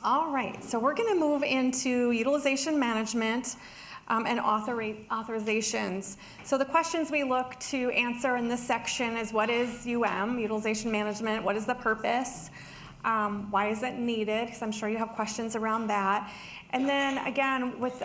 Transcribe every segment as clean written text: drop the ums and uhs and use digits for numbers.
All right, so we're going to move into utilization management and authorizations. So the questions we look to answer in this section is, what is utilization management? What is the purpose? Why is it needed? Because I'm sure you have questions around that. And then again, with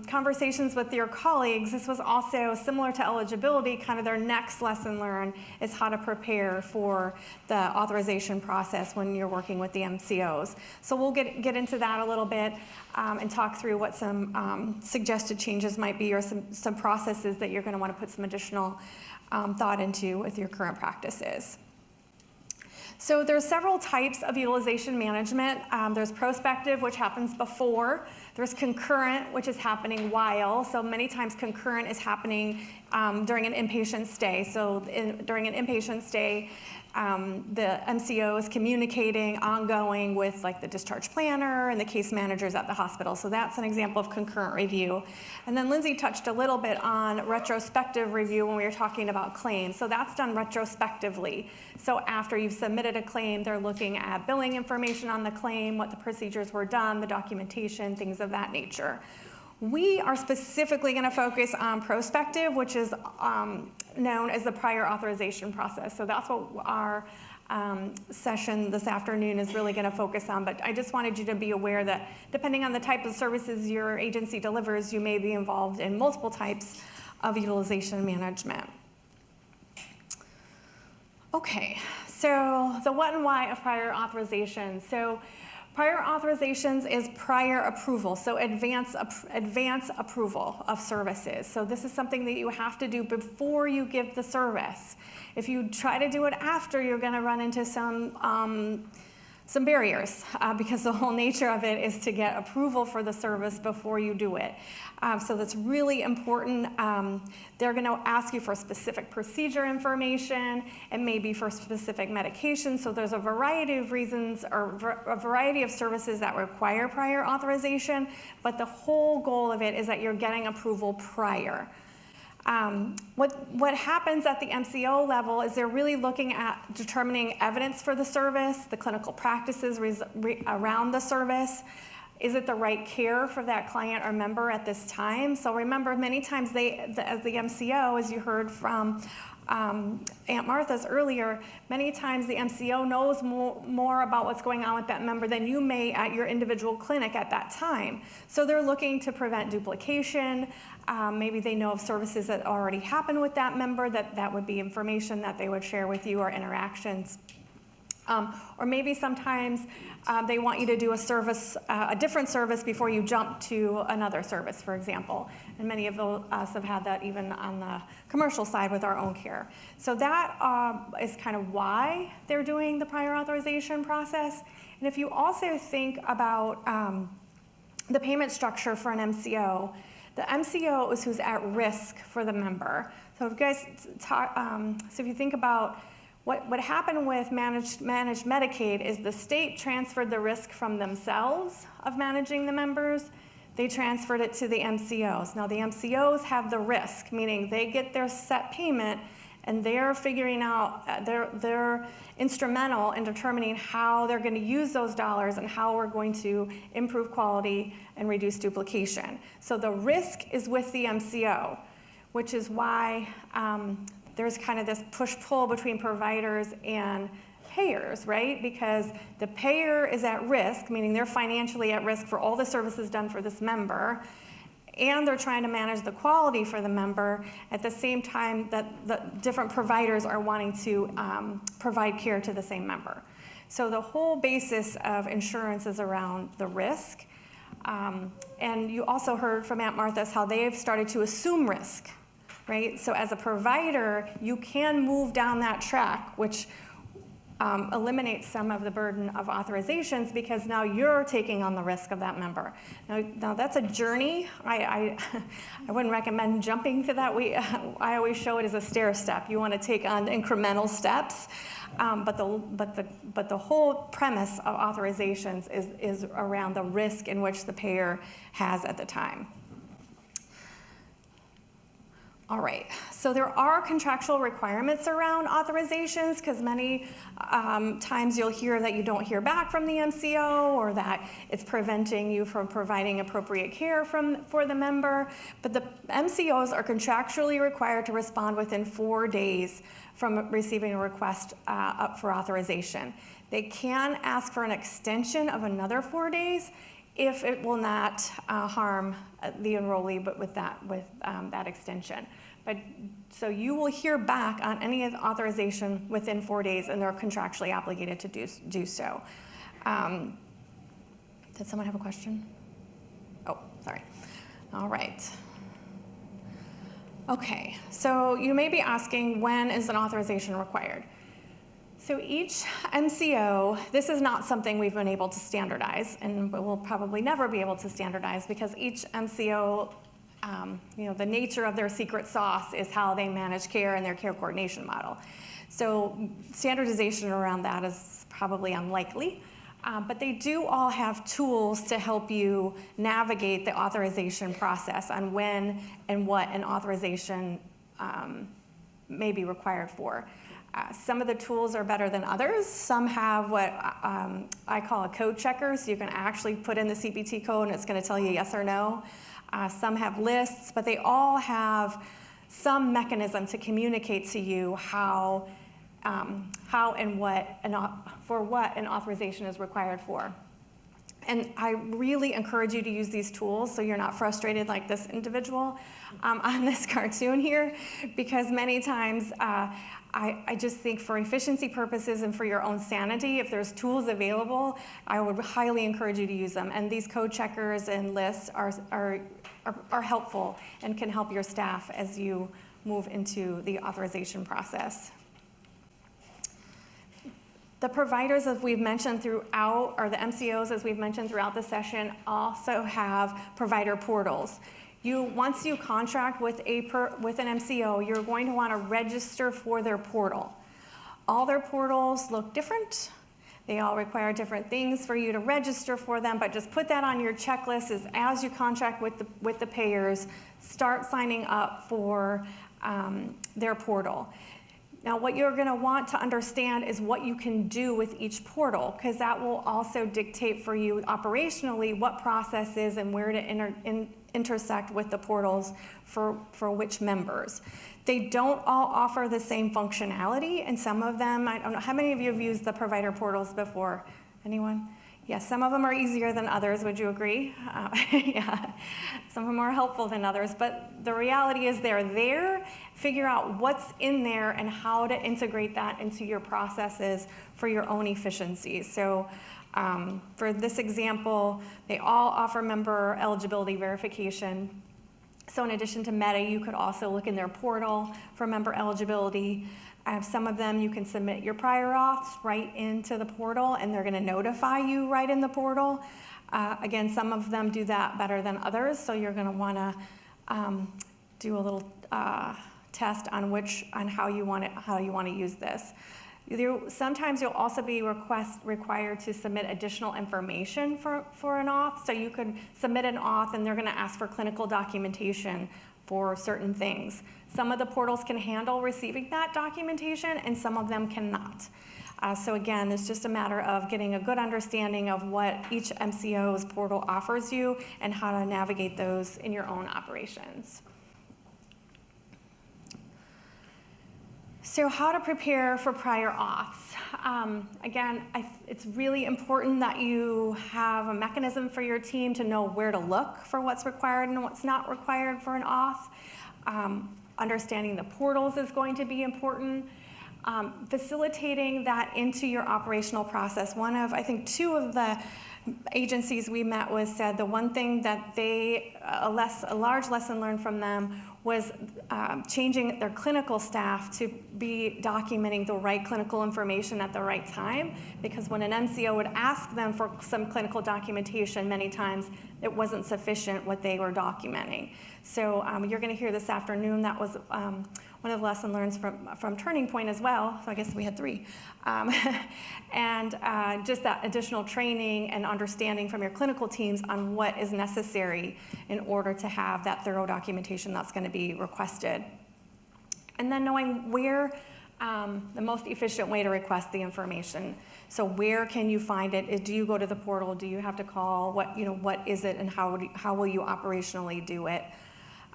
conversations with your colleagues, this was also similar to eligibility, kind of their next lesson learned is how to prepare for the authorization process when you're working with the MCOs. So we'll get into that a little bit and talk through what some suggested changes might be, or some processes that you're going to want to put some additional thought into with your current practices. So there's several types of utilization management. There's prospective, which happens before. There's concurrent, which is happening while. So many times concurrent is happening during an inpatient stay. So during an inpatient stay, the MCO is communicating ongoing with like the discharge planner and the case managers at the hospital. So that's an example of concurrent review. And then Lindsay touched a little bit on retrospective review when we were talking about claims. So that's done retrospectively. So after you've submitted a claim, they're looking at billing information on the claim, what the procedures were done, the documentation, things of that nature. We are specifically going to focus on prospective, which is known as the prior authorization process. So that's what our session this afternoon is really going to focus on. But I just wanted you to be aware that depending on the type of services your agency delivers, you may be involved in multiple types of utilization management. Okay, so the what and why of prior authorization. So prior authorizations is prior approval, so advance approval of services. So this is something that you have to do before you give the service. If you try to do it after, you're going to run into some barriers because the whole nature of it is to get approval for the service before you do it. So that's really important. They're going to ask you for specific procedure information and maybe for specific medications. So there's a variety of reasons or a variety of services that require prior authorization, but the whole goal of it is that you're getting approval prior. What happens at the MCO level is they're really looking at determining evidence for the service, the clinical practices around the service. Is it the right care for that client or member at this time? So remember, many times as the MCO, as you heard from Aunt Martha's earlier, many times the MCO knows more about what's going on with that member than you may at your individual clinic at that time. So they're looking to prevent duplication. Maybe they know of services that already happen with that member, that would be information that they would share with you, or interactions. Or maybe sometimes they want you to do a different service before you jump to another service, for example. And many of us have had that even on the commercial side with our own care. So that is kind of why they're doing the prior authorization process. And if you also think about the payment structure for an MCO, the MCO is who's at risk for the member. So if you guys so if you think about what happened with managed Medicaid is the state transferred the risk from themselves of managing the members. They transferred it to the MCOs. Now the MCOs have the risk, meaning they get their set payment and they're figuring out, they're instrumental in determining how they're going to use those dollars and how we're going to improve quality and reduce duplication. So the risk is with the MCO, which is why there's kind of this push-pull between providers and payers, right? Because the payer is at risk, meaning they're financially at risk for all the services done for this member, and they're trying to manage the quality for the member at the same time that the different providers are wanting to provide care to the same member. So the whole basis of insurance is around the risk. And you also heard from Aunt Martha's how they've started to assume risk, right? So as a provider, you can move down that track, which eliminates some of the burden of authorizations because now you're taking on the risk of that member. Now that's a journey. I wouldn't recommend jumping to that. I always show it as a stair step. You want to take on incremental steps, but the whole premise of authorizations is around the risk in which the payer has at the time. All right, so there are contractual requirements around authorizations because many times you'll hear that you don't hear back from the MCO or that it's preventing you from providing appropriate care for the member. But the MCOs are contractually required to respond within 4 days from receiving a request up for authorization. They can ask for an extension of another 4 days if it will not harm the enrollee, but with that extension. But so you will hear back on any authorization within 4 days, and they're contractually obligated to do so. Did someone have a question? Oh, sorry. All right. Okay, so you may be asking, when is an authorization required? So each MCO, this is not something we've been able to standardize, and we'll probably never be able to standardize because each MCO, the nature of their secret sauce is how they manage care and their care coordination model. So standardization around that is probably unlikely, but they do all have tools to help you navigate the authorization process on when and what an authorization may be required for. Some of the tools are better than others. Some have what I call a code checker, so you can actually put in the CPT code and it's going to tell you yes or no. Some have lists, but they all have some mechanism to communicate to you how and what for what an authorization is required for. And I really encourage you to use these tools so you're not frustrated like this individual on this cartoon here, because many times I just think for efficiency purposes and for your own sanity, if there's tools available, I would highly encourage you to use them. And these code checkers and lists are helpful and can help your staff as you move into the authorization process. The providers, as we've mentioned throughout, or the MCOs, as we've mentioned throughout the session, also have provider portals. Once you contract with an MCO, you're going to want to register for their portal. All their portals look different. They all require different things for you to register for them, but just put that on your checklist as you contract with the payers, start signing up for their portal. Now, what you're going to want to understand is what you can do with each portal, because that will also dictate for you operationally what process is and where to intersect with the portals for which members. They don't all offer the same functionality, and some of them, I don't know, how many of you have used the provider portals before? Anyone? Yes, some of them are easier than others, would you agree? Yeah, some of them are helpful than others, but the reality is they're there. Figure out what's in there and how to integrate that into your processes for your own efficiency. So for this example, they all offer member eligibility verification. So in addition to Meta, you could also look in their portal for member eligibility. Some of them you can submit your prior auths right into the portal, and they're going to notify you right in the portal. Again, some of them do that better than others, so you're going to want to do a little test on how you want to use this. Sometimes you'll also be required to submit additional information for an auth. So you could submit an auth, and they're going to ask for clinical documentation for certain things. Some of the portals can handle receiving that documentation, and some of them cannot. So again, it's just a matter of getting a good understanding of what each MCO's portal offers you and how to navigate those in your own operations. So how to prepare for prior auths. Again, it's really important that you have a mechanism for your team to know where to look for what's required and what's not required for an auth. Understanding the portals is going to be important. Facilitating that into your operational process. I think two of the agencies we met with said the one thing that a large lesson learned from them was changing their clinical staff to be documenting the right clinical information at the right time, because when an MCO would ask them for some clinical documentation, many times it wasn't sufficient what they were documenting. So you're going to hear this afternoon, that was one of the lesson learns from Turning Point as well, so I guess we had 3. And just that additional training and understanding from your clinical teams on what is necessary in order to have that thorough documentation that's going to be requested And then knowing where the most efficient way to request the information. So where can you find it? Do you go to the portal? Do you have to call? What is it, and how will you operationally do it?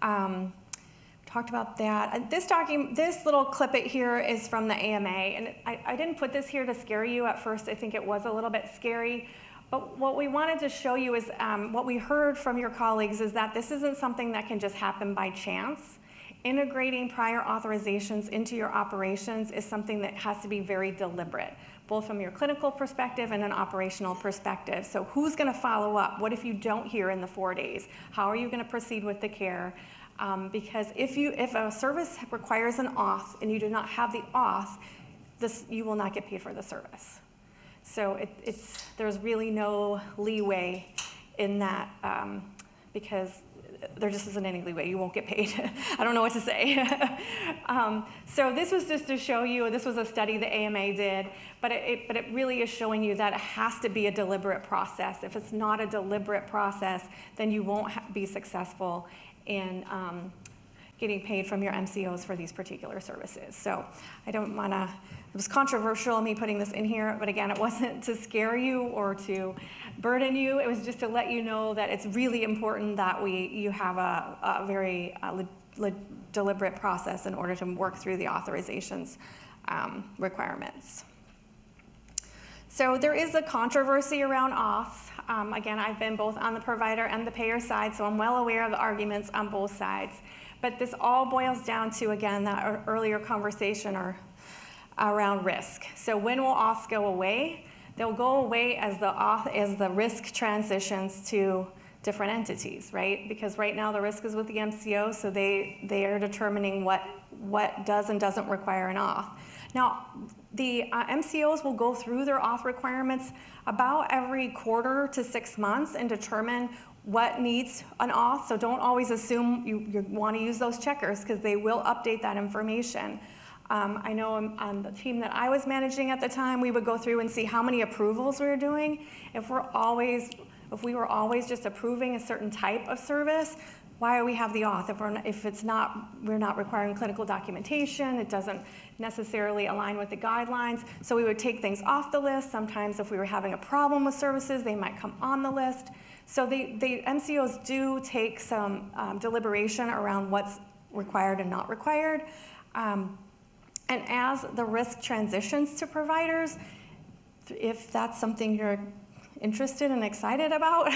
Talked about that. This little clip it here is from the AMA, and I didn't put this here to scare you at first. I think it was a little bit scary. But what we wanted to show you is what we heard from your colleagues is that this isn't something that can just happen by chance. Integrating prior authorizations into your operations is something that has to be very deliberate, both from your clinical perspective and an operational perspective. So who's going to follow up? What if you don't hear in the 4 days? How are you going to proceed with the care? Because if a service requires an auth and you do not have the auth, you will not get paid for the service. So there's really no leeway in that because there just isn't any leeway. You won't get paid. I don't know what to say. So this was just to show you, this was a study the AMA did, but it really is showing you that it has to be a deliberate process. If it's not a deliberate process, then you won't be successful in getting paid from your MCOs for these particular services. So I don't want to, it was controversial me putting this in here, but again, it wasn't to scare you or to burden you. It was just to let you know that it's really important that you have a very deliberate process in order to work through the authorizations requirements. So there is a controversy around auths. Again, I've been both on the provider and the payer side, so I'm well aware of the arguments on both sides. But this all boils down to, again, that earlier conversation around risk. So when will auths go away? They'll go away as the risk transitions to different entities, right? Because right now the risk is with the MCO, so they are determining what does and doesn't require an auth. Now, the MCOs will go through their auth requirements about every quarter to 6 months and determine what needs an auth. So don't always assume you want to use those checkers, because they will update that information. I know on the team that I was managing at the time, we would go through and see how many approvals we were doing. If we were always just approving a certain type of service, why do we have the auth? We're not requiring clinical documentation, it doesn't necessarily align with the guidelines. So we would take things off the list. Sometimes if we were having a problem with services, they might come on the list. So the MCOs do take some deliberation around what's required and not required. And as the risk transitions to providers, if that's something you're interested and excited about,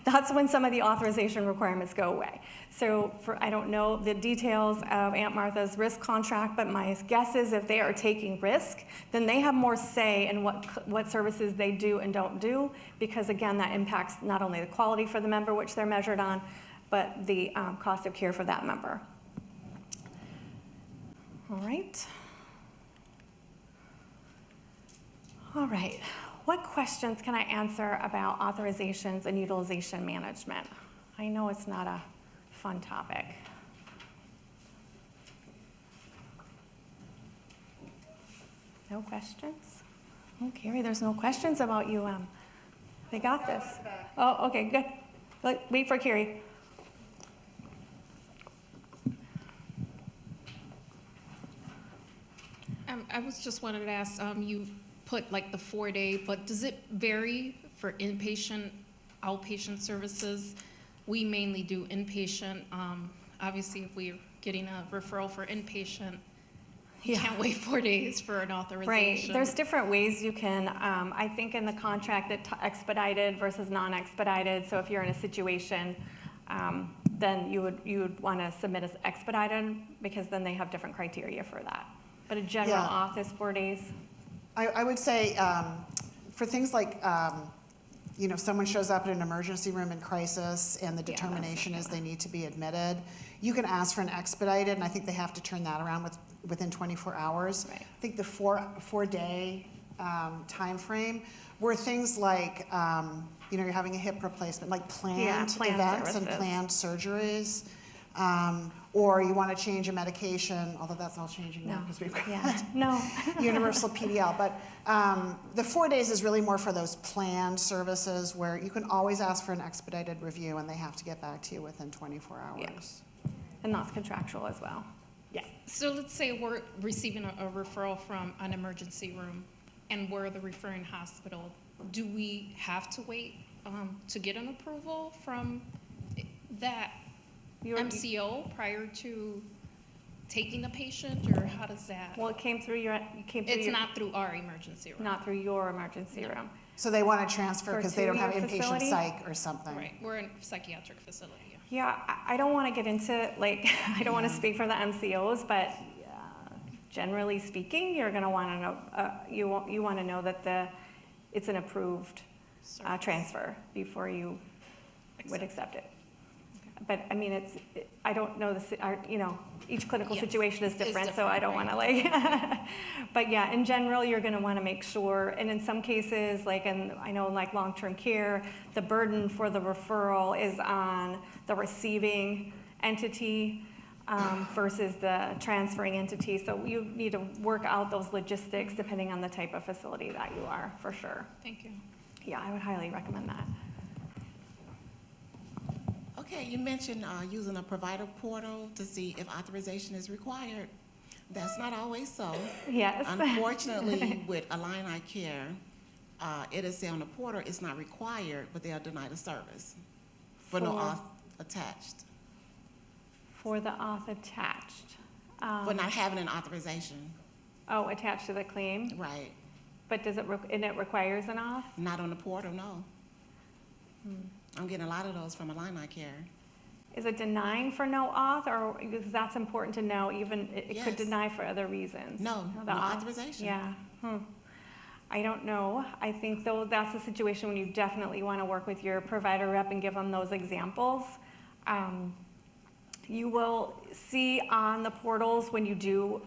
that's when some of the authorization requirements go away. So I don't know the details of Aunt Martha's risk contract, but my guess is if they are taking risk, then they have more say in what services they do and don't do, because again, that impacts not only the quality for the member, which they're measured on, but the cost of care for that member. All right. All right. What questions can I answer about authorizations and utilization management? I know it's not a fun topic. No questions? Oh, Carrie, there's no questions about UM. They got this. Oh, okay, good. Wait for Carrie. I was just wanted to ask, you put like the 4-day, but does it vary for inpatient, outpatient services? We mainly do inpatient. Obviously, if we're getting a referral for inpatient, you can't wait 4 days for an authorization. Right, there's different ways you can, I think in the contract that expedited versus non-expedited, so if you're in a situation, then you would want to submit as expedited, because then they have different criteria for that. But a general auth is 4 days. I would say for things like, someone shows up in an emergency room in crisis and the determination is they need to be admitted, you can ask for an expedited, and I think they have to turn that around within 24 hours. Right. I think the four-day time frame were things like, you're having a hip replacement, like planned events services and planned surgeries. Or you want to change a medication, although that's all changing now because we've got universal PDL. But the 4 days is really more for those planned services where you can always ask for an expedited review and they have to get back to you within 24 hours. Yeah. And that's contractual as well. Yeah. So let's say we're receiving a referral from an emergency room and we're the referring hospital. Do we have to wait to get an approval from that MCO prior to taking the patient, or how does that? Well, it came through It's not through our emergency room. not through your emergency room. So they want to transfer For because they don't have two-year inpatient facility? psych or something. Right, we're in a psychiatric facility. Yeah, I don't want to get into, like, I don't want to speak for the MCOs, but generally speaking, you're going to want to know, you want to know that it's an approved transfer before you would accept it. But I mean, I don't know each clinical Yes, situation is it's different, so I don't want different, to but yeah, in general, you're going to want to make sure, and in some cases, I know like long-term care, the burden for the referral is on the receiving entity versus the transferring entity. So you need to work out those logistics depending on the type of facility that you are, for sure. Thank you. Yeah, I would highly recommend that. Okay, you mentioned using a provider portal to see if authorization is required. That's not always so. Yes. Unfortunately, with Illini Care, it is say on the portal it's not required, but they'll deny the service for no auth attached, For the auth attached. for not having an authorization. Oh, attached to the claim? Right. But and it requires an auth? Not on the portal, no. I'm getting a lot of those from Illini Care. Is it denying for no auth, or, because that's important to know, even, it could Yes. deny for other reasons? No, The no auth? authorization. Yeah. I don't know. I think, though, that's a situation when you definitely want to work with your provider rep and give them those examples. You will see on the portals when you do,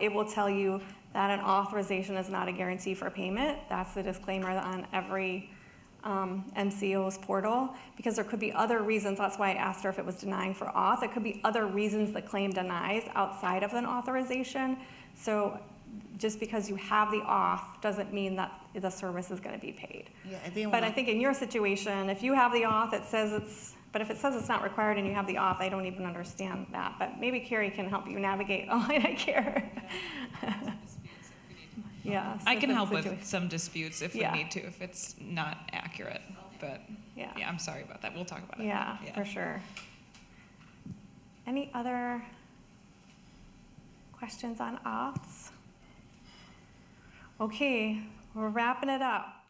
it will tell you that an authorization is not a guarantee for payment. That's the disclaimer on every MCO's portal, because there could be other reasons. That's why I asked her if it was denying for auth. There could be other reasons the claim denies outside of an authorization. So just because you have the auth doesn't mean that the service is going to be paid. Yeah, and then But I think in your situation, if you have the auth, it says but if it says it's not required and you have the auth, I don't even understand that. But maybe Carrie can help you navigate Illini Care. Yeah. I can help situation. with some disputes if Yeah. we need to, if it's not accurate. But Yeah. yeah, I'm sorry about that. We'll talk about it. Yeah, for sure. Any other questions on auths? Okay, we're wrapping it up.